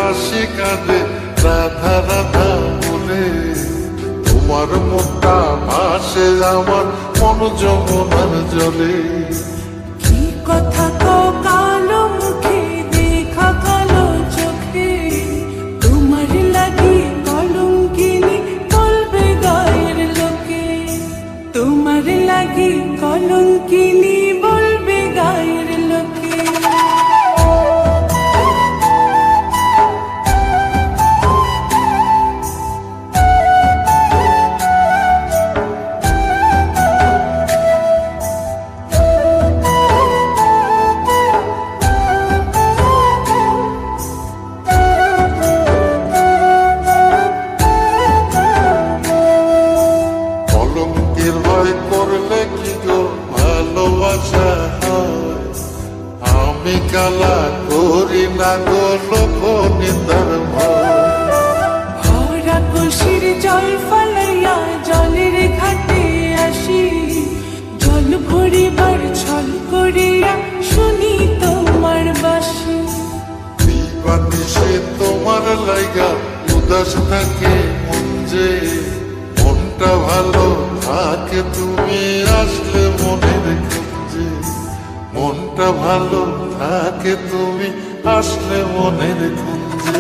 হাসি কাঁদে রাধা রাধা বলে। তোমার মুখটা ভাসে আমার মন যমুনার জলে। কি কথা কও কালো মুখে, দেখা কালো চোখে, তোমার লাগি কলঙ্কিনী বলবে গায়ের লোকে। তোমার লাগি কলঙ্কিনী বলবে গায়ের লোকে। কলঙ্কের ভয় করলে কি গো ভালোবাসা হয়? আমি কালা করি না গো লোক নিন্দার ভয়। ভরা কলসির জল ফালাইয়া জলের ঘাটে আসি, জল ভরিবার ছল করিয়া শুনি তোমার বাঁশি। দিবানিশে তোমার লাইগা উদাস থাকে মন যে। মনটা ভালো থাকে তুমি আসলে মনের খুঁজে। মনটা ভালো থাকে তুমি আসলে মনের খুঁজে।